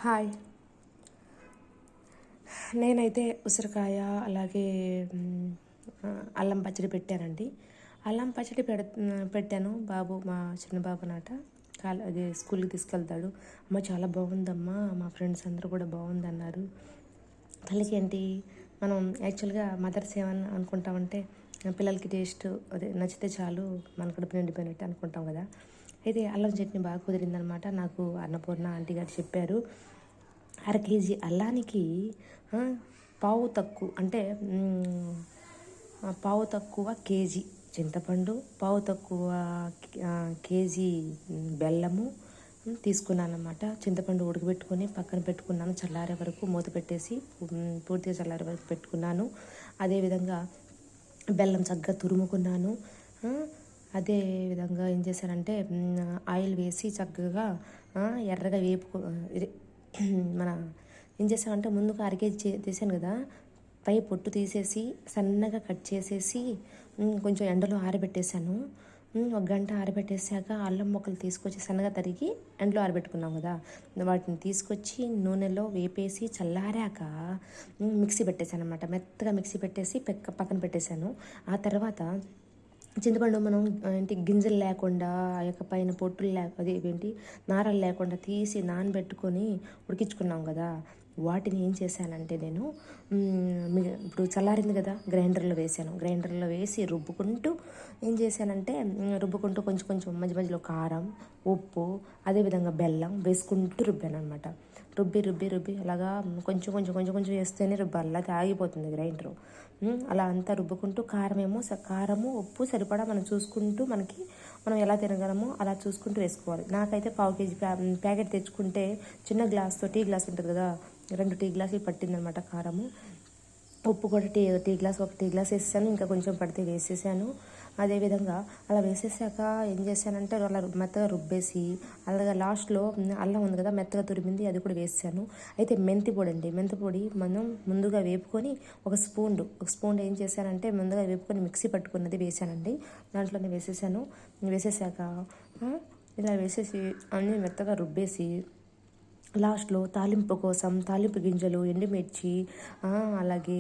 Hi. నేనైతే ఉసిరికాయ అలాగే అల్లం పచ్చడి పెట్టానండి. అల్లం పచ్చడి పెట్టాను. మా చిన్న బాబు నాట అదే స్కూల్కి తీసుకెళ్తాడు. అమ్మ చాలా బాగుందమ్మా, మా ఫ్రెండ్స్ అందరూ కూడా బాగుందన్నారు. తల్లికి ఏంటి, మనం యాక్చువల్గా మదర్స్ ఏమని అనుకుంటామంటే పిల్లలకి టేస్ట్ అదే నచ్చితే చాలు, మన కడుపు నిండిపోయినట్టు అనుకుంటాం కదా. అయితే అల్లం చట్నీ బాగా కుదిరిందనమాట. నాకు అన్నపూర్ణ ఆంటీ గారు చెప్పారు. అర కేజీ అల్లానికి పావు తక్కువ అంటే పావు తక్కువ కేజీ చింతపండు, పావు తక్కువ కేజీ బెల్లము తీసుకున్నాను అన్నమాట. చింతపండు ఉడకబెట్టుకొని పక్కన పెట్టుకున్నాను. చల్లారే వరకు మూత పెట్టేసి పూర్తిగా చల్లారే వరకు పెట్టుకున్నాను. అదేవిధంగా బెల్లం చక్కగా తురుముకున్నాను. అదే విధంగా ఏం చేశానంటే ఆయిల్ వేసి చక్కగా ఎర్రగా మన ఏం చేసామంటే ముందుగా అరకేజీ తీసాను కదా, పై పొట్టు తీసేసి సన్నగా కట్ చేసేసి కొంచెం ఎండలో ఆరబెట్టేశాను. ఒక గంట ఆరబెట్టేసాక అల్లం ముక్కలు తీసుకొచ్చి సన్నగా తరిగి ఎండలో ఆరబెట్టుకున్నాం కదా, వాటిని తీసుకొచ్చి నూనెలో వేపేసి చల్లారాక మిక్సీ పెట్టేశాను అనమాట. మెత్తగా మిక్సీ పెట్టేసి పక్కన పెట్టేశాను. ఆ తర్వాత చింతపండు మనం గింజలు లేకుండా ఆ యొక్క పైన పొట్టులు ఏంటి నారలు లేకుండా తీసి నానబెట్టుకొని ఉడికించుకున్నాం కదా, వాటిని ఏం చేశానంటే నేను ఇప్పుడు చల్లారింది కదా, గ్రైండర్లో వేసి రుబ్బుకుంటూ ఏం చేశానంటే కొంచెం కొంచెం మధ్య మధ్యలో కారం, ఉప్పు, అదేవిధంగా బెల్లం వేసుకుంటూ రుబ్బాను అనమాట. రుబ్బి అలాగా కొంచెం కొంచెం కొంచెం కొంచెం వేస్తేనే రుబ్బాలి, అలాగే ఆగిపోతుంది గ్రైండరు. అలా అంతా రుబ్బుకుంటూ కారము ఉప్పు సరిపడా మనం చూసుకుంటూ మనం ఎలా తినగలమో అలా చూసుకుంటూ వేసుకోవాలి. నాకైతే పావు కేజీ ప్యాకెట్ తెచ్చుకుంటే చిన్న గ్లాస్తో టీ గ్లాస్ ఉంటుంది కదా, 2 టీ గ్లాసులు పట్టిందనమాట కారము. ఉప్పు కూడా ఒక టీ గ్లాస్ వేసేసాను, ఇంకా కొంచెం పడితే వేసేసాను. అదేవిధంగా అలా వేసేసాక ఏం చేశానంటే అలా మెత్తగా రుబ్బేసి అలాగే లాస్ట్లో అల్లం ఉంది కదా మెత్తగా తురిమింది, అది కూడా వేసాను. అయితే మెంతి పొడి మనం ముందుగా వేపుకొని ఒక స్పూన్ ఏం చేశానంటే ముందుగా వేపుకొని మిక్సీ పట్టుకున్నది వేసానండి. దాంట్లోనే వేసేసాక ఇలా వేసేసి అన్నీ మెత్తగా రుబ్బేసి లాస్ట్లో తాలింపు కోసం తాలింపు గింజలు, ఎండుమిర్చి, అలాగే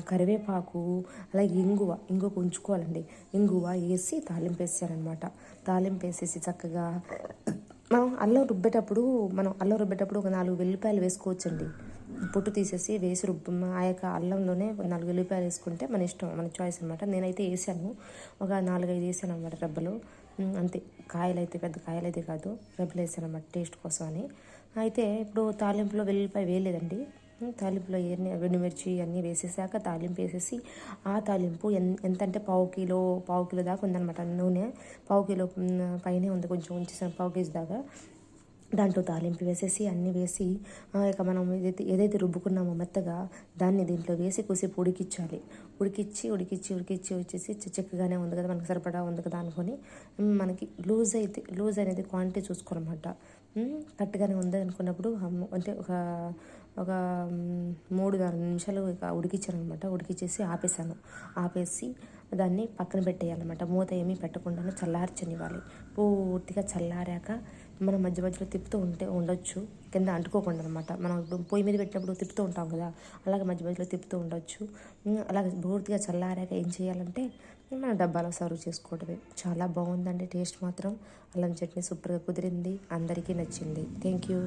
కరివేపాకు, అలాగే ఇంగువ ఉంచుకోవాలండి. ఇంగువ వేసి తాలింపు వేసానమాట. తాలింపు వేసేసి చక్కగా మనం అల్లం రుబ్బేటప్పుడు ఒక 4 వెల్లిపాయలు వేసుకోవచ్చండి. పొట్టు తీసేసి వేసి ఆ యొక్క అల్లంలోనే 4 వెల్లిపాయలు వేసుకుంటే మన ఇష్టం, మన చాయిస్ అనమాట. నేనైతే వేసాను, ఒక 4-5 వేసాను అనమాట రెబ్బలు. అంతే, పెద్ద కాయలు అయితే కాదు, రెబ్బలు వేసాను అనమాట టేస్ట్ కోసం అని. అయితే ఇప్పుడు తాలింపులో వెల్లిపాయ వేయలేదండి. తాలింపులో ఎండుమిర్చి అన్నీ వేసేసాక తాలింపు వేసేసి ఆ తాలింపు ఎంత అంటే పావు కిలో దాకా ఉందన్నమాట నూనె. పావు కిలో పైనే ఉంది, కొంచెం ఉంచేసాను పావు కేజీ దాకా. దాంట్లో తాలింపు వేసేసి అన్నీ వేసి ఇక మనం ఏదైతే రుబ్బుకున్నామో మెత్తగా దాన్ని దీంట్లో వేసి కొద్దిసేపు ఉడికిచ్చి వచ్చేసి చిక్కగానే ఉంది కదా, మనకు సరిపడా ఉంది కదా అనుకొని మనకి లూజ్ అనేది క్వాంటిటీ చూసుకోవాలన్నమాట. కరెక్ట్గానే ఉంది అనుకున్నప్పుడు అంటే ఒక 3-4 నిమిషాలు ఇక ఉడికించాను అనమాట. ఉడికిచ్చేసి ఆపేసి దాన్ని పక్కన పెట్టేయాలన్నమాట. మూత ఏమీ పెట్టకుండా చల్లార్చనివ్వాలి. పూర్తిగా చల్లారాక మనం మధ్య మధ్యలో తిప్పుతూ ఉండొచ్చు, కింద అంటుకోకుండా అనమాట. మనం పొయ్యి మీద పెట్టినప్పుడు తిప్పుతూ ఉంటాం కదా, అలాగే మధ్య మధ్యలో తిప్పుతూ ఉండొచ్చు. అలాగే పూర్తిగా చల్లారాక ఏం చేయాలంటే మన డబ్బాలో సర్వ్ చేసుకోవడమే. చాలా బాగుందండి టేస్ట్ మాత్రం. అల్లం చట్నీ సూపర్గా కుదిరింది, అందరికీ నచ్చింది. Thank you.